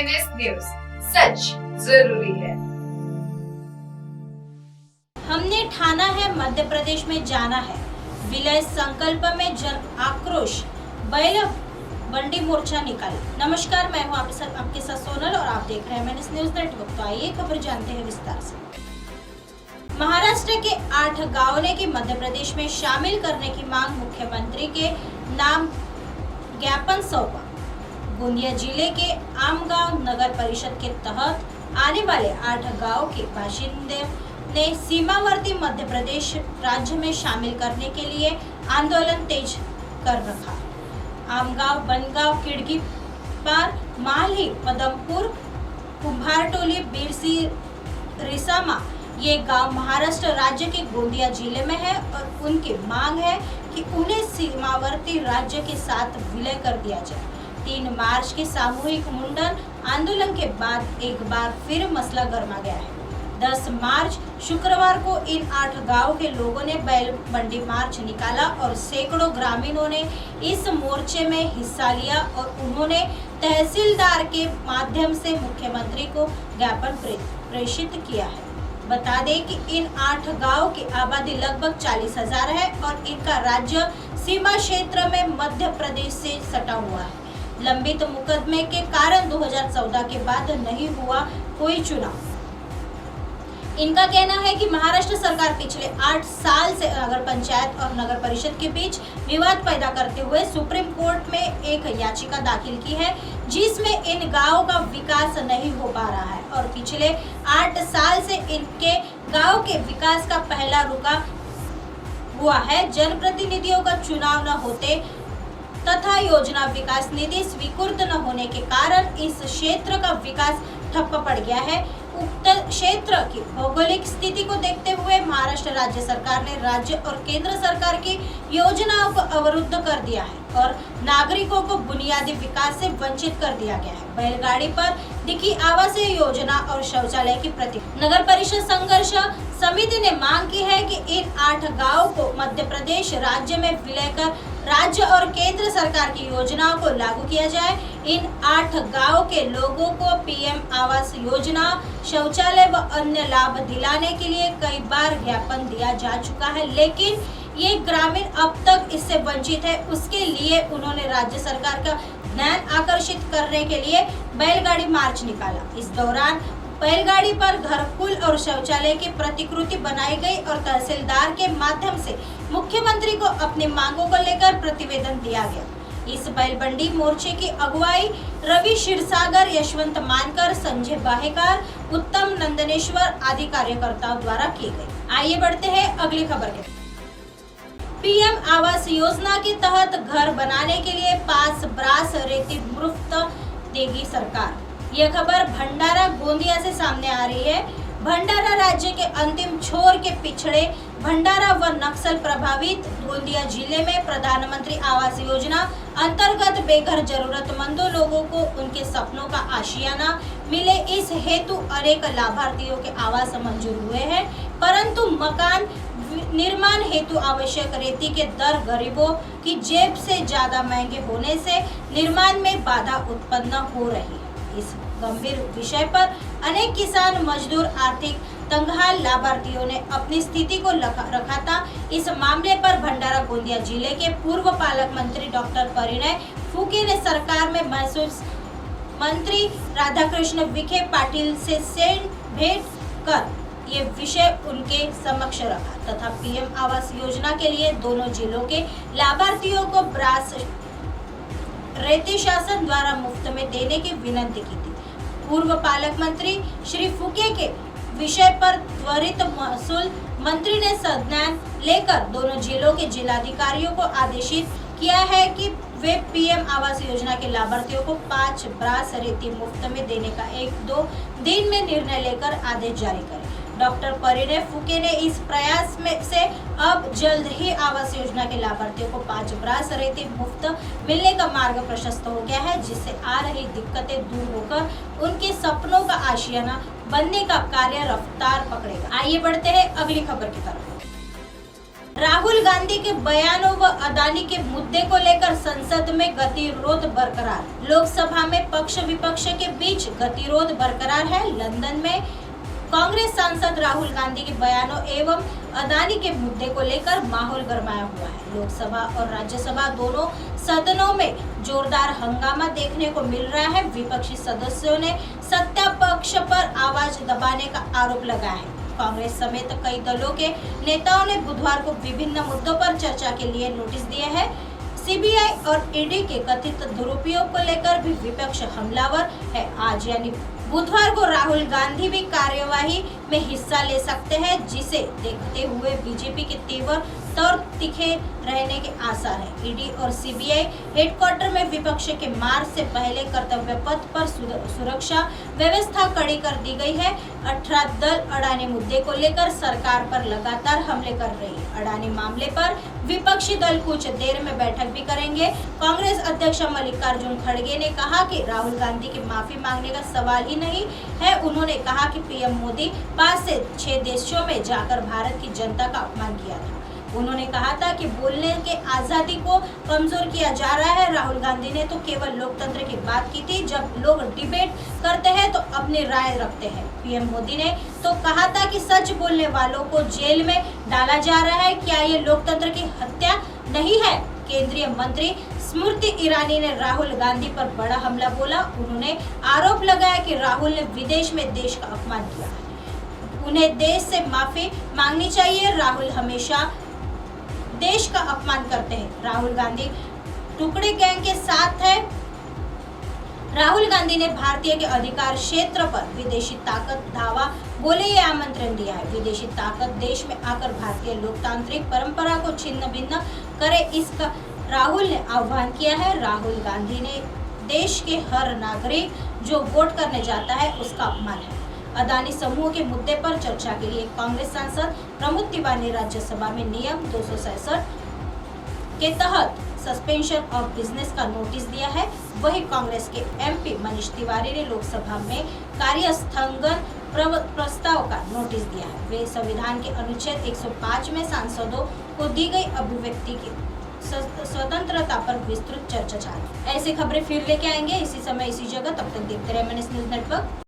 MNS news, सच जरूरी है। हमने ठाना है मध्य प्रदेश में जाना है, विलय संकल्प में जन आक्रोश, बैल बंडी मोर्चा निकाला। नमस्कार, मैं हूं आपके साथ सोनल और आप देख रहे हैं MNS न्यूज नेटवर्क। तो आइए खबर जानते हैं विस्तार से। महाराष्ट्र के 8 गांवों ने की मध्य प्रदेश में शामिल करने की मांग, मुख्यमंत्री के नाम ज्ञापन सौंपा। गोंदिया जिले के आमगांव नगर परिषद के तहत आने वाले 8 गांवों के बाशिंदे ने सीमावर्ती मध्य प्रदेश राज्य में शामिल करने के लिए आंदोलन तेज कर रखा। आमगांव, बनगांव, खिड़की पार, मालही, पदमपुर, कुंभारटोली, बिरसी, रिसामा ये गांव महाराष्ट्र राज्य के गोंदिया जिले में है और उनकी मांग है कि उन्हें सीमावर्ती राज्य के साथ विलय कर दिया जाए। 3 मार्च के सामूहिक मुंडन आंदोलन के बाद एक बार फिर मसला गर्मा गया है। 10 मार्च शुक्रवार को इन 8 गांव के लोगों ने बैल बंडी मार्च निकाला और सैकड़ों ग्रामीणों ने इस मोर्चे में हिस्सा लिया और उन्होंने तहसीलदार के माध्यम से मुख्यमंत्री को ज्ञापन प्रेषित किया है। बता दें कि इन 8 गांव की आबादी लगभग 40,000 है और इनका राज्य सीमा क्षेत्र में मध्य प्रदेश से सटा हुआ है। लंबित मुकदमे के कारण 2014 के बाद नहीं हुआ कोई चुनाव। इनका कहना है कि महाराष्ट्र सरकार पिछले 8 साल से नगर पंचायत और नगर परिषद के बीच विवाद पैदा करते हुए सुप्रीम कोर्ट में एक याचिका दाखिल की है, जिसमें इन गांवों का विकास नहीं हो पा रहा है और पिछले 8 साल से इनके गांव के विकास का पहला रुका हुआ है। जनप्रतिनिधियों का चुनाव न होते तथा योजना विकास निधि स्वीकृत न होने के कारण इस क्षेत्र का विकास ठप्प पड़ गया है। उक्त क्षेत्र की भौगोलिक स्थिति को देखते हुए महाराष्ट्र राज्य सरकार ने राज्य और केंद्र सरकार की योजनाओं को अवरुद्ध कर दिया है और नागरिकों को बुनियादी विकास से वंचित कर दिया गया है। बैलगाड़ी पर दिखी आवासीय योजना और शौचालय की प्रति नगर परिषद संघर्ष समिति ने मांग की है कि इन 8 गांवों को मध्य प्रदेश राज्य में विलय कर राज्य और केंद्र सरकार की योजनाओं को लागू किया जाए। इन 8 गांवों के लोगों को पीएम आवास योजना, शौचालय व अन्य लाभ दिलाने के लिए कई बार ज्ञापन दिया जा चुका है, लेकिन ये ग्रामीण अब तक इससे वंचित है। उसके लिए उन्होंने राज्य सरकार का ध्यान आकर्षित करने के लिए बैलगाड़ी मार्च निकाला। इस दौरान बैलगाड़ी पर घरकुल और शौचालय की प्रतिकृति बनाई गई और तहसीलदार के माध्यम से मुख्यमंत्री को अपनी मांगों को लेकर प्रतिवेदन दिया गया। इस बैलबंडी मोर्चे की अगुवाई रवि क्षीरसागर, यशवंत मानकर, संजय बाहेकर, उत्तम नंदनेश्वर आदि कार्यकर्ताओं द्वारा की गई। आइए बढ़ते हैं अगली खबर के। पीएम आवास योजना के तहत घर बनाने के लिए 5 ब्रास रेती मुफ्त देगी सरकार। यह खबर भंडारा गोंदिया से सामने आ रही है। भंडारा राज्य के अंतिम छोर के पिछड़े भंडारा व नक्सल प्रभावित गोंदिया जिले में प्रधानमंत्री आवास योजना अंतर्गत बेघर जरूरतमंदों लोगों को उनके सपनों का आशियाना मिले, इस हेतु अनेक लाभार्थियों के आवास मंजूर हुए हैं, परंतु मकान निर्माण हेतु आवश्यक रेती के दर गरीबों की जेब से ज्यादा महंगे होने से निर्माण में बाधा उत्पन्न हो रही है। इस गंभीर विषय पर अनेक किसान, मजदूर, आर्थिक तंगहाल लाभार्थियों ने अपनी स्थिति को रखा था। इस मामले पर भंडारा गोंदिया जिले के पूर्व पालक मंत्री डॉक्टर परिणय फुके ने सरकार में महसूस मंत्री राधाकृष्ण विखे पाटिल से भेंट कर ये विषय उनके समक्ष रखा तथा पीएम आवास योजना के लिए दोनों जिलों के लाभार्थियों को ब्रास रेती शासन द्वारा मुफ्त में देने की विनती की थी। पूर्व पालक मंत्री श्री फुके के विषय पर त्वरित महसूल मंत्री ने संज्ञान लेकर दोनों जिलों के जिलाधिकारियों को आदेशित किया है कि वे पीएम आवास योजना के लाभार्थियों को 5 ब्रास रेती मुफ्त में देने का 1-2 दिन में निर्णय लेकर आदेश जारी करें। डॉक्टर परिणय फुके ने इस प्रयास में से अब जल्द ही आवास योजना के लाभार्थियों को 5 ब्रास रेती मुफ्त मिलने का मार्ग प्रशस्त हो गया है, जिससे आ रही दिक्कतें दूर होकर उनके सपनों का आशियाना बनने का कार्य रफ्तार पकड़ेगा। आइए बढ़ते हैं अगली खबर की तरफ। राहुल गांधी के बयानों व अदानी के मुद्दे को लेकर संसद में गतिरोध बरकरार। लोकसभा में पक्ष विपक्ष के बीच बीच गतिरोध बरकरार है। लंदन में कांग्रेस सांसद राहुल गांधी के बयानों एवं अदानी के मुद्दे को लेकर माहौल गरमाया हुआ है। लोकसभा और राज्यसभा दोनों सदनों में जोरदार हंगामा देखने को मिल रहा है। विपक्षी सदस्यों ने सत्ता पक्ष पर आवाज दबाने का आरोप लगाया है। कांग्रेस समेत कई दलों के नेताओं ने बुधवार को विभिन्न मुद्दों पर चर्चा के लिए नोटिस दिए हैं। सीबीआई और ईडी के कथित दुरुपयोग को लेकर भी विपक्ष हमलावर है। आज यानी बुधवार को राहुल गांधी भी कार्यवाही में हिस्सा ले सकते हैं, जिसे देखते हुए बीजेपी के तीव्र तौर तीखे रहने के आसार है। ईडी और सीबीआई हेडक्वार्टर में विपक्ष के मार्च से पहले कर्तव्य पथ पर सुरक्षा व्यवस्था कड़ी कर दी गई है। 18 दल अडानी मुद्दे को लेकर सरकार पर लगातार हमले कर रही है। अडानी मामले पर विपक्षी दल कुछ देर में बैठक भी करेंगे। कांग्रेस अध्यक्ष मल्लिकार्जुन खड़गे ने कहा कि राहुल गांधी की माफी मांगने का सवाल ही नहीं है। उन्होंने कहा कि पीएम मोदी 5 से 6 देशों में जाकर भारत की जनता का अपमान किया था। उन्होंने कहा था कि बोलने के आजादी को कमजोर किया जा रहा है। राहुल गांधी ने तो केवल लोकतंत्र की बात की थी। जब लोग डिबेट करते हैं तो अपनी राय रखते हैं। पीएम मोदी ने तो कहा था कि सच बोलने वालों को जेल में डाला जा रहा है। क्या ये लोकतंत्र की हत्या नहीं है? केंद्रीय मंत्री स्मृति ईरानी ने राहुल गांधी पर बड़ा हमला बोला। उन्होंने आरोप लगाया कि राहुल ने विदेश में देश का अपमान किया है। उन्हें देश से माफी मांगनी चाहिए। राहुल हमेशा देश का अपमान करते हैं। राहुल गांधी टुकड़े गैंग के साथ है। राहुल गांधी ने भारतीय के अधिकार क्षेत्र पर विदेशी ताकत धावा बोले ये आमंत्रण दिया है। विदेशी ताकत देश में आकर भारतीय लोकतांत्रिक परंपरा को छिन्न भिन्न करे, इसका राहुल ने आह्वान किया है। राहुल गांधी ने देश के हर नागरिक जो वोट करने जाता है उसका अपमान है। अदानी समूह के मुद्दे पर चर्चा के लिए कांग्रेस सांसद प्रमोद तिवारी ने राज्यसभा में नियम 267 के तहत सस्पेंशन ऑफ बिजनेस का नोटिस दिया है। वही कांग्रेस के एमपी मनीष तिवारी ने लोकसभा में कार्यस्थगन प्रस्ताव का नोटिस दिया है। वे संविधान के अनुच्छेद 105 में सांसदों को दी गई अभिव्यक्ति की स्वतंत्रता पर विस्तृत चर्चा चाहते हैं। ऐसी खबरें फिर लेके आएंगे इसी समय इसी जगह। तब तक देखते रहे MNS न्यूज़ नेटवर्क।